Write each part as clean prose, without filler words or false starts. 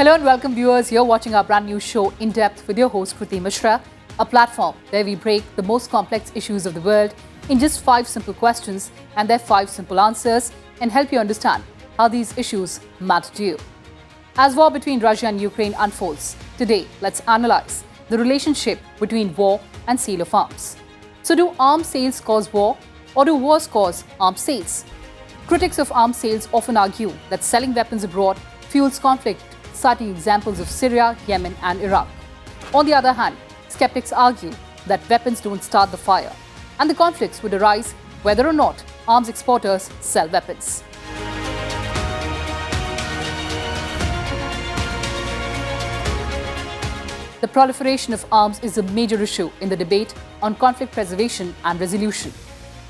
Hello and welcome viewers. You're watching our brand new show In Depth with your host Kriti Mishra, a platform where we break the most complex issues of the world in just 5 simple questions and their 5 simple answers and help you understand how these issues matter to you. As war between Russia and Ukraine unfolds, today let's analyze the relationship between war and sale of arms. So do arms sales cause war or do wars cause arms sales? Critics of arms sales often argue that selling weapons abroad fuels conflict, citing examples of Syria, Yemen and Iraq. On the other hand, skeptics argue that weapons don't start the fire and the conflicts would arise whether or not arms exporters sell weapons. The proliferation of arms is a major issue in the debate on conflict preservation and resolution.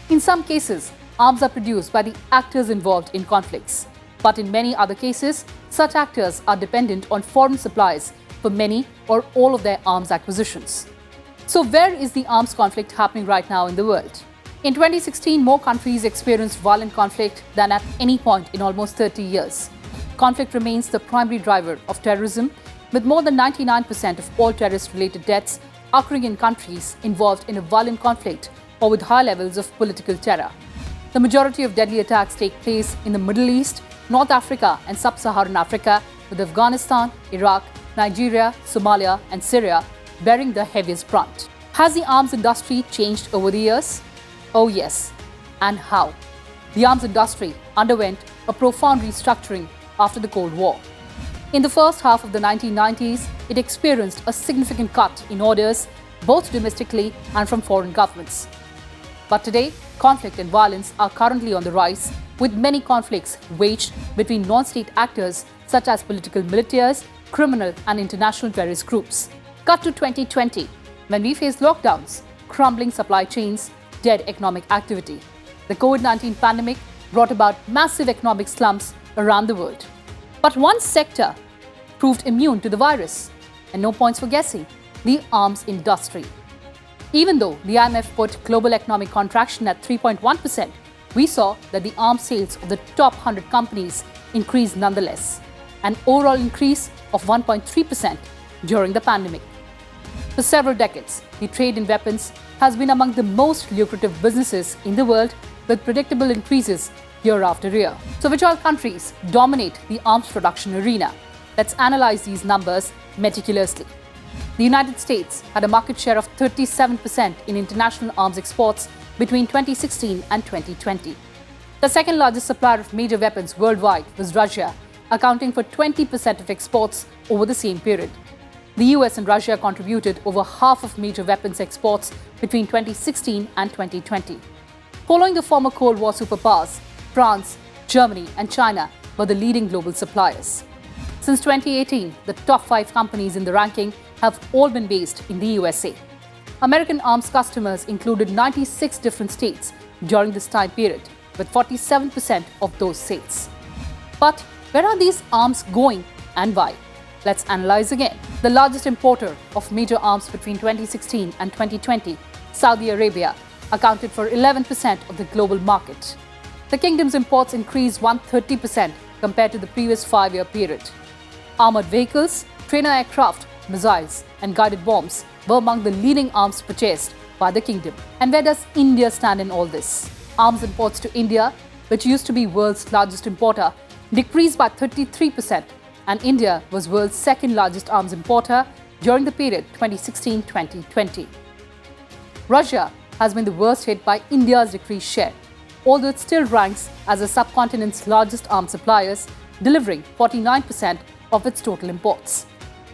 In some cases, arms are produced by the actors involved in conflicts. But in many other cases, such actors are dependent on foreign supplies for many or all of their arms acquisitions. So where is the arms conflict happening right now in the world? In 2016, more countries experienced violent conflict than at any point in almost 30 years. Conflict remains the primary driver of terrorism, with more than 99% of all terrorist-related deaths occurring in countries involved in a violent conflict or with high levels of political terror. The majority of deadly attacks take place in the Middle East, North Africa and Sub-Saharan Africa, with Afghanistan, Iraq, Nigeria, Somalia and Syria bearing the heaviest brunt. Has the arms industry changed over the years? Oh yes. And how? The arms industry underwent a profound restructuring after the Cold War. In the first half of the 1990s, it experienced a significant cut in orders, both domestically and from foreign governments. But today, conflict and violence are currently on the rise, with many conflicts waged between non-state actors such as political militias, criminal and international terrorist groups. Cut to 2020, when we face lockdowns, crumbling supply chains, dead economic activity. The COVID-19 pandemic brought about massive economic slumps around the world. But one sector proved immune to the virus, and no points for guessing, the arms industry. Even though the IMF put global economic contraction at 3.1%, we saw that the arms sales of the top 100 companies increased nonetheless, an overall increase of 1.3% during the pandemic. For several decades, the trade in weapons has been among the most lucrative businesses in the world, with predictable increases year after year. So which all countries dominate the arms production arena? Let's analyze these numbers meticulously. The United States had a market share of 37% in international arms exports between 2016 and 2020. The second largest supplier of major weapons worldwide was Russia, accounting for 20% of exports over the same period. The US and Russia contributed over half of major weapons exports between 2016 and 2020. Following the former Cold War superpowers, France, Germany and China were the leading global suppliers. Since 2018, the top 5 companies in the ranking have all been based in the USA. American arms customers included 96 different states during this time period, with 47% of those sales. But where are these arms going and why? Let's analyze again. The largest importer of major arms between 2016 and 2020, Saudi Arabia, accounted for 11% of the global market. The kingdom's imports increased 130% compared to the previous 5-year period. Armored vehicles, trainer aircraft, missiles and guided bombs were among the leading arms purchased by the kingdom. And where does India stand in all this? Arms imports to India, which used to be world's largest importer, decreased by 33%, and India was world's second largest arms importer during the period 2016-2020. Russia has been the worst hit by India's decreased share, although it still ranks as the subcontinent's largest arms suppliers, delivering 49% of its total imports.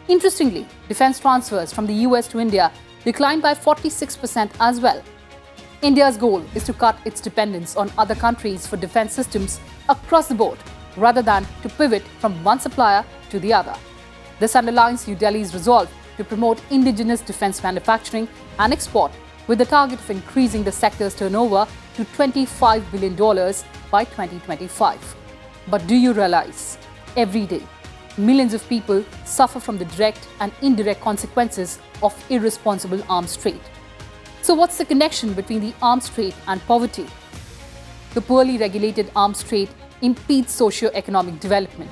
Interestingly, defense transfers from the US to India declined by 46% as well. India's goal is to cut its dependence on other countries for defense systems across the board, rather than to pivot from one supplier to the other. This underlines New Delhi's resolve to promote indigenous defense manufacturing and export, with the target of increasing the sector's turnover to $25 billion by 2025. But do you realize, every day, millions of people suffer from the direct and indirect consequences of irresponsible arms trade? So what's the connection between the arms trade and poverty? The poorly regulated arms trade impedes socio-economic development.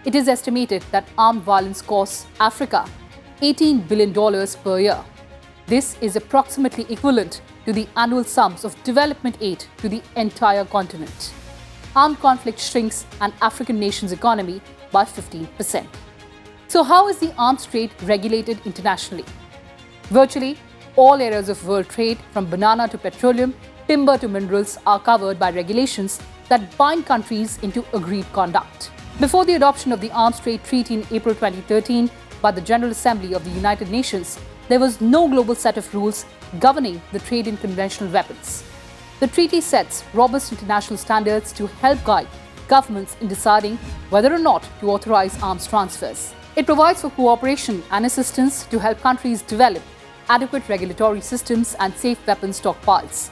It is estimated that armed violence costs Africa $18 billion per year. This is approximately equivalent to the annual sums of development aid to the entire continent. Armed conflict shrinks an African nation's economy by 15%. So how is the arms trade regulated internationally? Virtually all areas of world trade, from banana to petroleum, timber to minerals, are covered by regulations that bind countries into agreed conduct. Before the adoption of the Arms Trade Treaty in April 2013 by the General Assembly of the United Nations, there was no global set of rules governing the trade in conventional weapons. The treaty sets robust international standards to help guide governments in deciding whether or not to authorize arms transfers. It provides for cooperation and assistance to help countries develop adequate regulatory systems and safe weapons stockpiles.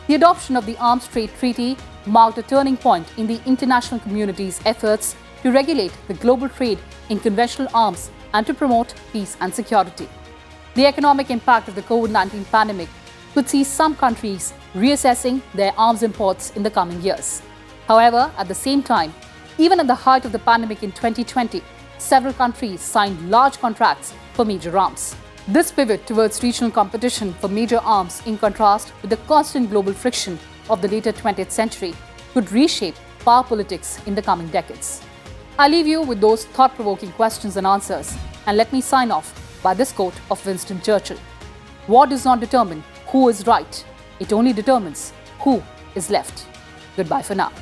The adoption of the Arms Trade Treaty marked a turning point in the international community's efforts to regulate the global trade in conventional arms and to promote peace and security. The economic impact of the COVID-19 pandemic could see some countries reassessing their arms imports in the coming years. However, at the same time, even at the height of the pandemic in 2020, several countries signed large contracts for major arms. This pivot towards regional competition for major arms, in contrast with the constant global friction of the later 20th century, could reshape power politics in the coming decades. I leave you with those thought-provoking questions and answers, and let me sign off by this quote of Winston Churchill. War does not determine who is right, it only determines who is left. Goodbye for now.